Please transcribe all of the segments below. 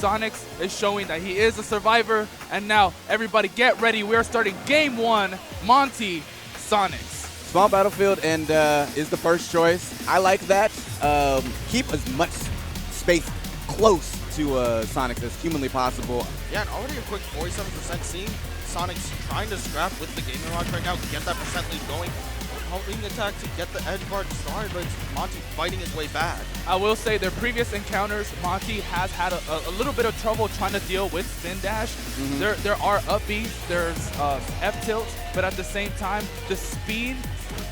Sonics is showing that he is a survivor. And now, everybody get ready. We are starting game 1, Monty Sonics. Small battlefield and is the first choice. I like that. Keep as much space close to Sonics as humanly possible. Yeah, and already a quick 47% seeing Sonic's trying to scrap with the Gaming Rock right now, get that percent lead going. Hoping attack to get the edge guard started, but it's Monty fighting his way back. I will say their previous encounters, Monty has had a little bit of trouble trying to deal with spin dash. There are up Bs, there's F tilts, but at the same time, the speed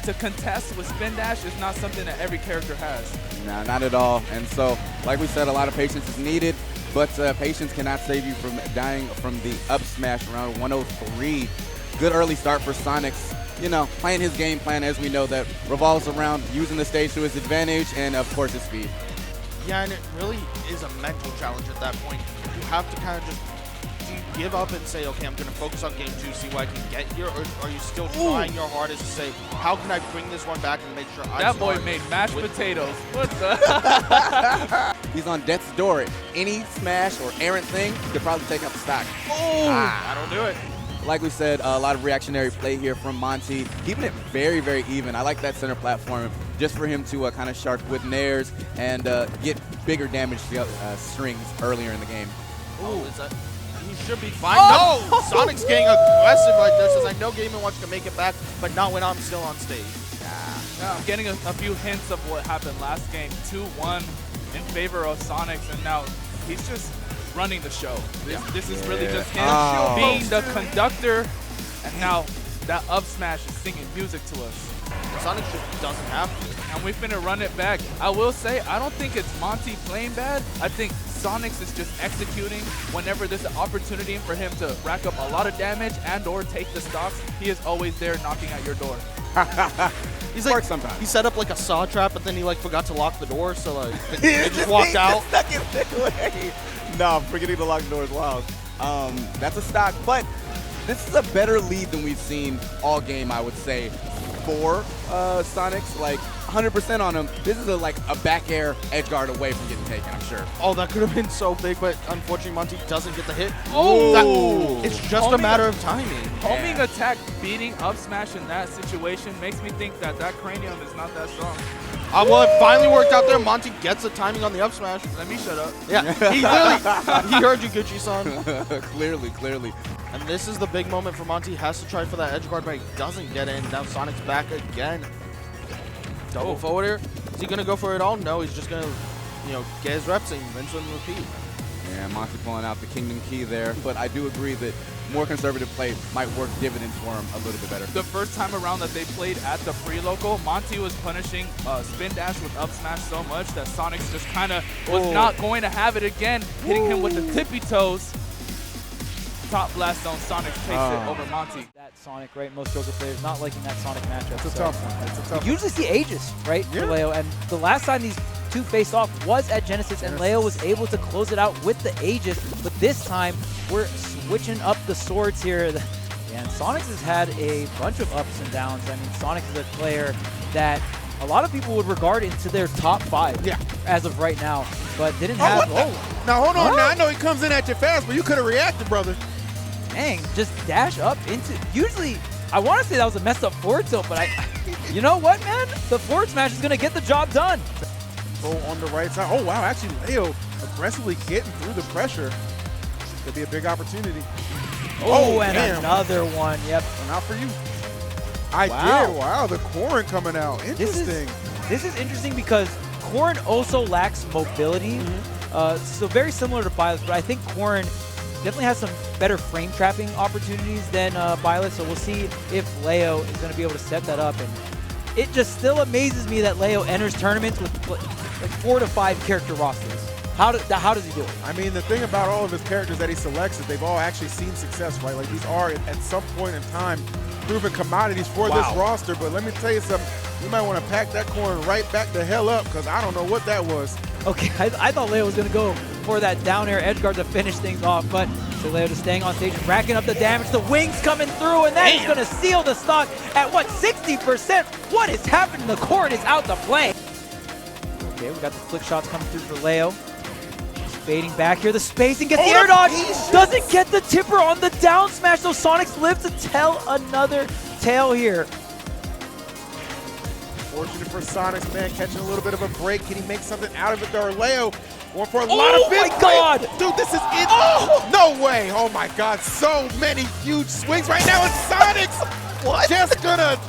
to contest with spin dash is not something that every character has. No, not at all. And so, like we said, a lot of patience is needed, but patience cannot save you from dying from the up smash around 103. Good early start for Sonics. You know, playing his game plan, as we know, that revolves around using the stage to his advantage and, of course, his speed. Yeah, and it really is a mental challenge at that point. You have to kind of just, do you give up and say, okay, I'm going to focus on game 2, see what I can get here, or are you still trying your hardest to say, how can I bring this one back and make sure I That boy made mashed potatoes. What the? He's on death's door. Any smash or errant thing could probably take out the stock. That'll do it. Like we said, a lot of reactionary play here from Monty, keeping it very, very even. I like that center platform just for him to kind of shark with nairs and get bigger damage strings earlier in the game. Oh, is that? He should be fine. No! Sonic's getting aggressive like this, as I know Game & Watch can make it back, but not when I'm still on stage. Yeah, I'm getting a few hints of what happened last game. 2-1 in favor of Sonics, and now he's just running the show. This is really just him being the conductor, and now that up smash is singing music to us. Sonic just doesn't have to. And we finna run it back. I will say, I don't think it's Monty playing bad. I think Sonics is just executing whenever there's an opportunity for him to rack up a lot of damage and or take the stocks. He is always there knocking at your door. He's like, sometimes. He set up like a saw trap, but then he like forgot to lock the door, so like they just walked out. Stuck his way. No, forgetting to lock the door is wild. That's a stock, but this is a better lead than we've seen all game, I would say, for Sonics. Like 100% on him. This is like a back air edge guard away from getting taken, I'm sure. Oh, that could have been so big, but unfortunately Monty doesn't get the hit. It's just a matter of timing. Homing attack beating up smash in that situation makes me think that that cranium is not that strong. Well, it finally worked out there. Monty gets the timing on the up smash. Let me shut up. Yeah, he literally, he heard you, Gucci-san. Clearly. And this is the big moment for Monty. He has to try for that edge guard, but he doesn't get in. Now Sonic's back again. Double forward here. Is he going to go for it all? No, he's just going to, get his reps in, rinse and repeat. Yeah, Monty pulling out the Kingdom Key there, but I do agree that more conservative play might work dividends for him a little bit better. The first time around that they played at the pre-local, Monty was punishing spin dash with up smash so much that Sonics just kind of was not going to have it again, hitting him with the tippy toes. Top blast zone, Sonics takes it over Monty. That Sonic, right? Most Joker players not liking that Sonic matchup. It's a tough one. It's a tough one. You usually see Aegis, right, for Leo, and the last time these two faced off was at Genesis, and Leo was able to close it out with the Aegis, but this time we're switching up the swords here. And Sonics has had a bunch of ups and downs. I mean, Sonics is a player that a lot of people would regard into their top 5 as of right now, but didn't have... Now, hold on. Now, I know he comes in at you fast, but you could have reacted, brother. Dang, just dash up into... Usually, I want to say that was a messed up forward tilt, but you know what, man? The forward smash is going to get the job done. Oh, on the right side. Oh, wow. Actually, Leo aggressively getting through the pressure. Could be a big opportunity. Oh, and another one. Yep. Well, not for you. I did. Wow, the Corrin coming out. Interesting. This is interesting because Corrin also lacks mobility. So very similar to Byleth, but I think Corrin definitely has some better frame trapping opportunities than Byleth. So we'll see if Leo is going to be able to set that up. And it just still amazes me that Leo enters tournaments with like 4 to 5 character rosters. How does he do it? I mean, the thing about all of his characters that he selects is they've all actually seen success, right? Like these are at some point in time proven commodities for this roster. But let me tell you something, you might want to pack that Corrin right back the hell up, because I don't know what that was. Okay, I thought Leo was going to go for that down air edge guard to finish things off, but so Leo just staying on stage and racking up the damage. The wings coming through, and that is going to seal the stock at what, 60%? What is happening? The Corrin is out to play. Okay, we got the flick shots coming through for Leo. fading back here. The spacing gets the air dodge. Doesn't get the tipper on the down smash. So Sonics live to tell another tale here. Fortunate for Sonics, man, catching a little bit of a break. Can he make something out of it there? Leo going for a lot of big my God! Dude, this is it. Oh, no way. Oh, my God. So many huge swings right now, and Sonics just gonna...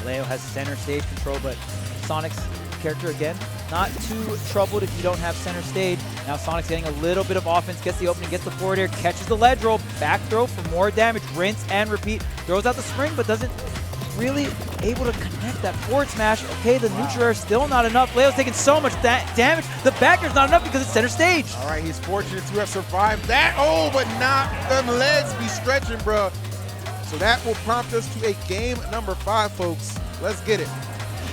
Leo has center stage control, but Sonic's character, again, not too troubled if you don't have center stage. Now Sonic's getting a little bit of offense, gets the opening, gets the forward air, catches the ledge roll, back throw for more damage, rinse and repeat. Throws out the spring, but doesn't really able to connect that forward smash. Okay, the neutral air still not enough. Leo's taking so much damage. The back air's not enough because it's center stage. All right, he's fortunate to have survived that. Oh, but not them legs be stretching, bro. So that will prompt us to a game number 5, folks. Let's get it.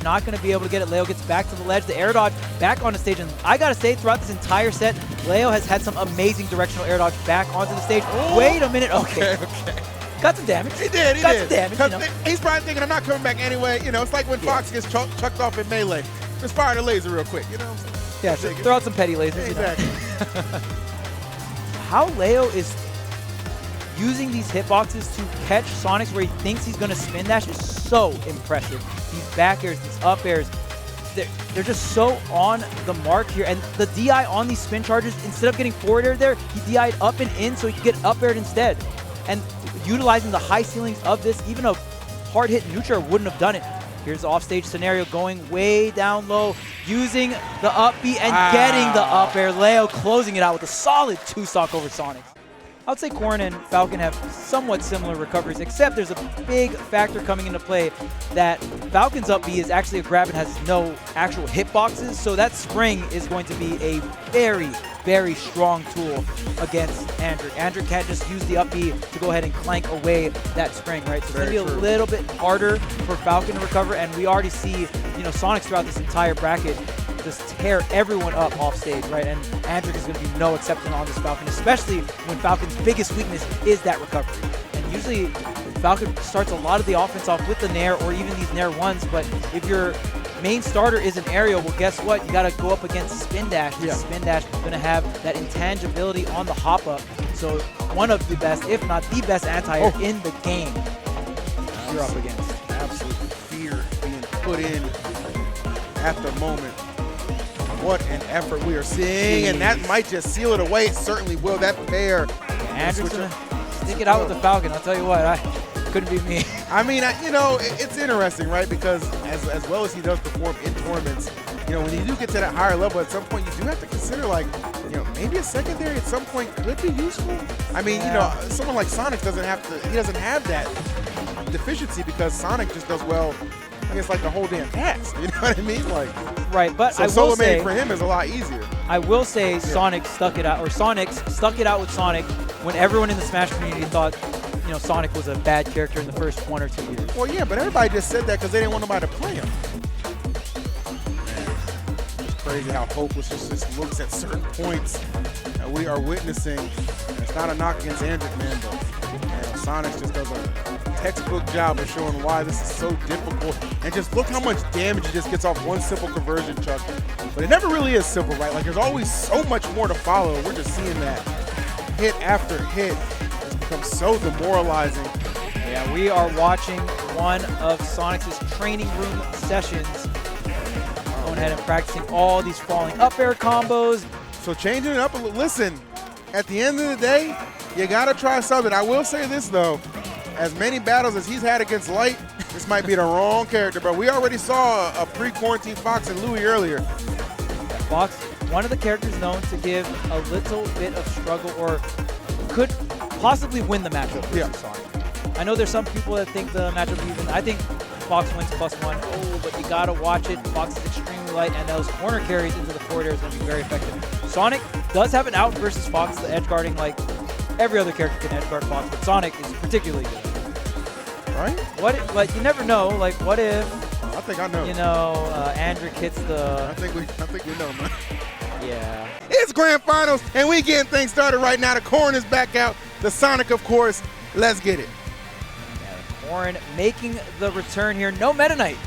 Not going to be able to get it. Leo gets back to the ledge. The air dodge back on the stage. And I got to say, throughout this entire set, Leo has had some amazing directional air dodge back onto the stage. Ooh. Wait a minute. Okay. Got some damage. He did. Got some damage. You know. He's probably thinking, I'm not coming back anyway. You know, it's like when Fox gets chucked off in Melee. Just fire the laser real quick. You know what I'm saying? Yeah, throw out some petty lasers. Exactly. You know. How Leo is using these hitboxes to catch Sonics where he thinks he's going to spin dash is so impressive. These back airs, these up airs, they're just so on the mark here. And the DI on these spin charges, instead of getting forward air there, he DI'd up and in so he could get up aired instead. And utilizing the high ceilings of this, even a hard hit neutral wouldn't have done it. Here's the offstage scenario going way down low, using the up B and getting the up air. Leo closing it out with a solid 2-stock over Sonics. I would say Corrin and Falcon have somewhat similar recoveries, except there's a big factor coming into play that Falcon's up B is actually a grab and has no actual hitboxes, so that spring is going to be a very, very strong tool against Andric. Andric can't just use the up B to go ahead and clank away that spring, right? So it's going to be a little bit harder for Falcon to recover, and we already see, you know, Sonics throughout this entire bracket just tear everyone up off stage, right? And Andric is going to be no exception on this Falcon, especially when Falcon's biggest weakness is that recovery. And usually Falcon starts a lot of the offense off with the Nair or even these Nair ones, but if your main starter is an aerial, well, guess what? You got to go up against Spin Dash. Yeah. Spin Dash is going to have that intangibility on the hop up. So one of the best, if not the best anti-air in the game you're up against. Absolute fear being put in at the moment. What an effort we are seeing, and that might just seal it away. It certainly will. That pair. Andrew's going to stick it out with the Falcon. I'll tell you what, couldn't be me. I mean, you know, it's interesting, right? Because as well as he does perform in tournaments, you know, when you do get to that higher level, at some point you do have to consider, like, you know, maybe a secondary at some point could be useful. I mean, you know, someone like Sonic doesn't have that deficiency because Sonic just does well. I mean, it's like the whole damn pass. You know what I mean? Like, right, but so I will say for him is a lot easier. I will say Sonics stuck it out with Sonic when everyone in the Smash community thought, you know, Sonic was a bad character in the first 1 or 2 years. Well, yeah, but everybody just said that because they didn't want nobody to play him. Man, it's crazy how hopeless just looks at certain points that we are witnessing. And it's not a knock against Andric, man, but Sonic just does a textbook job of showing why this is so difficult. And just look how much damage he just gets off one simple conversion, Chuck. But it never really is simple, right? Like, there's always so much more to follow. We're just seeing that hit after hit. It's become so demoralizing. Yeah, we are watching one of Sonic's training room sessions. Going ahead and practicing all these falling up air combos. So changing it up a little. Listen, at the end of the day, you got to try something. I will say this, though. As many battles as he's had against Light, this might be the wrong character, but we already saw a pre-quarantine Fox and Louis earlier. Yeah, Fox, one of the characters known to give a little bit of struggle or could possibly win the matchup versus Sonic. I know there's some people that think the matchup even. I think Fox wins +1. Oh, but you gotta watch it. Fox is extremely light, and those corner carries into the forward air is gonna be very effective. Sonic does have an out versus Fox, the edge guarding, like every other character can edge guard Fox, but Sonic is particularly good. Right? What if, like, you never know, like, what if, I think I know. You know, Andric hits the... I think we know, man. Yeah. It's grand finals, and we getting things started right now. The Corrin is back out. The Sonic, of course. Let's get it. Yeah, Corrin making the return here. No Meta Knight.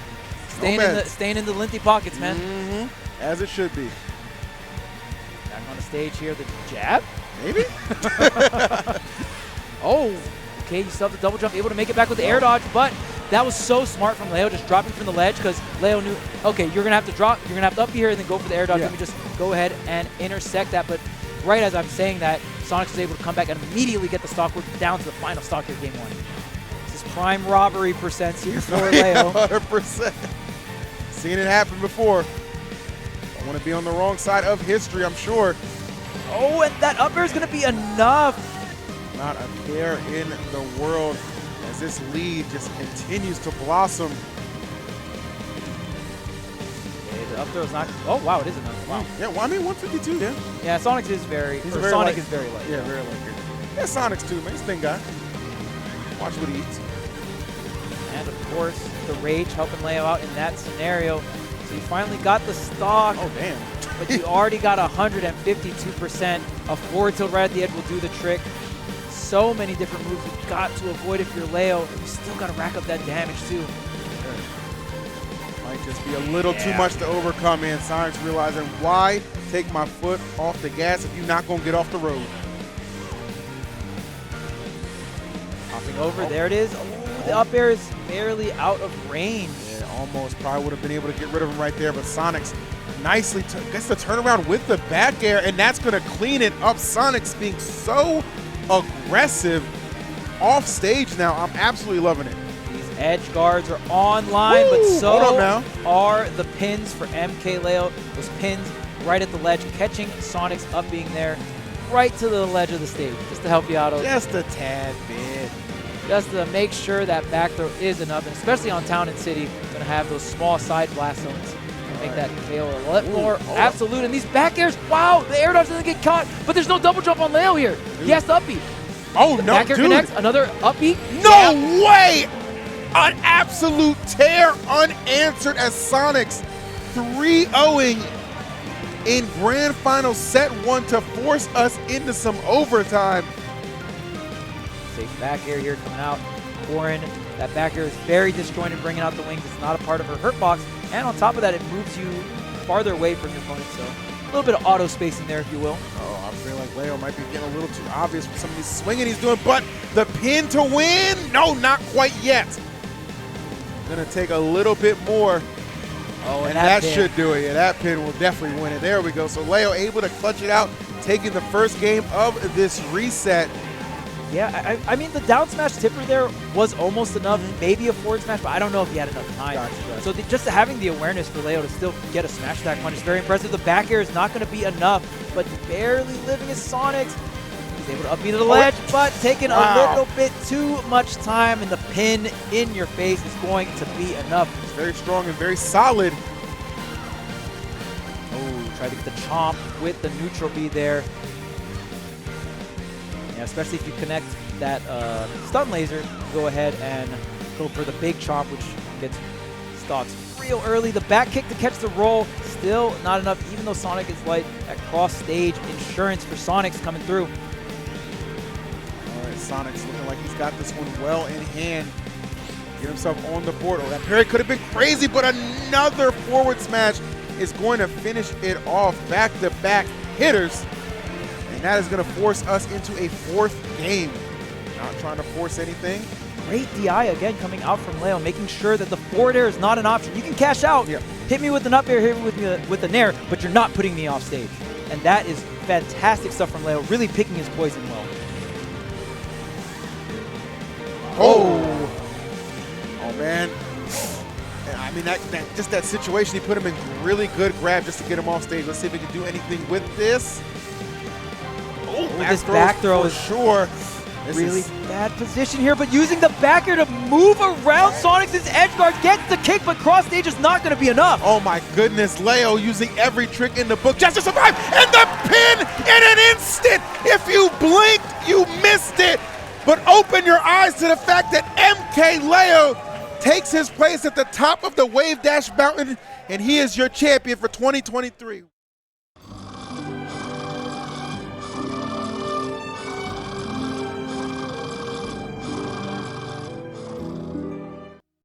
Staying in the Linty pockets, man. Mm-hmm. As it should be. stage here. The jab? Maybe? Oh, okay, you still have the double jump, able to make it back with the air dodge, but that was so smart from Leo, just dropping from the ledge, because Leo knew, okay, you're going to have to drop, you're going to have to up here and then go for the air dodge. Let me just go ahead and intersect that, but right as I'm saying that, Sonic is able to come back and immediately get the stock. We're down to the final stock here, game 1. This is prime robbery percents here for Leo. 100%. Seen it happen before. I want to be on the wrong side of history, I'm sure. Oh, and that up air is going to be enough. Not a care in the world as this lead just continues to blossom. Okay, the up throw is not. Oh wow, it is enough. Wow. Yeah, well, I mean 152. Yeah. Yeah, Sonic is very. Sonic is very light. Yeah, very light. Yeah, Sonic's too, man. He's a thin guy. Watch what he eats. And of course, the rage helping Leo out in that scenario. So you finally got the stock. Oh damn. But you already got 152%. A forward tilt right at the edge will do the trick. So many different moves you've got to avoid if you're Leo. You still got to rack up that damage too. Might just be a little too much to overcome, and Sonic's realizing why take my foot off the gas if you're not going to get off the road. Hopping over, there it is. Oh, the up air is barely out of range. Yeah, almost. Probably would have been able to get rid of him right there, but Sonic's nicely gets the turnaround with the back air, and that's going to clean it up. Sonic's being so aggressive off stage now. I'm absolutely loving it. These edge guards are online, but so now. are the pins for MK Leo. Those pins right at the ledge, catching Sonic's up being there right to the ledge of the stage, just to help you out. Just a tad bit. Just to make sure that back throw is enough, and especially on Town and City, going to have those small side blast zones. Make that KO a lot more absolute. And these back airs, wow, the air dodge doesn't get caught, but there's no double jump on Leo here. He has to up B. Oh, the no, back air dude. connects, another up B. No way! An absolute tear unanswered as Sonic's 3-0ing in Grand Final Set 1 to force us into some overtime. Safe back air here coming out. Corrin, that back air is very disjointed, bringing out the wings. It's not a part of her hurt box. And on top of that, it moves you farther away from your opponent. So a little bit of auto spacing there, if you will. Oh, I feel like Leo might be getting a little too obvious with some of these swinging he's doing, but the pin to win? No, not quite yet. Gonna take a little bit more. Oh, and that should do it. Yeah, that pin will definitely win it. There we go. So Leo able to clutch it out, taking the first game of this reset. Yeah, I mean, the down smash tipper there was almost enough, maybe a forward smash, but I don't know if he had enough time. Gotcha. So just having the awareness for Leo to still get a smash attack punch is very impressive. The back air is not going to be enough, but barely living his Sonics. He's able to up B to the ledge, but taking a little bit too much time, and the pin in your face is going to be enough. It's very strong and very solid. Oh, tried to get the chomp with the neutral B there. Yeah, especially if you connect that stun laser, go ahead and go for the big chomp, which gets stocks real early. The back kick to catch the roll, still not enough, even though Sonic is light. That cross stage insurance for Sonic's coming through. All right, Sonic's looking like he's got this one well in hand. Get himself on the board. Oh, that parry could have been crazy, but another forward smash is going to finish it off. Back-to-back hitters. And that is going to force us into a fourth game. Not trying to force anything. Great DI again coming out from Leo, making sure that the forward air is not an option. You can cash out, hit me with an up air, hit me with an air, but you're not putting me off stage. And that is fantastic stuff from Leo, really picking his poison well. Oh man. I mean, just that situation, he put him in really good grab just to get him off stage. Let's see if he can do anything with this. Oh, this back throw is sure. Really bad position here, but using the back air to move around Sonic's edge guard, gets the kick, but cross stage is not going to be enough. Oh my goodness, Leo using every trick in the book just to survive, and the pin in an instant. If you blinked, you missed it. But open your eyes to the fact that MK Leo takes his place at the top of the Wavedash mountain, and he is your champion for 2023.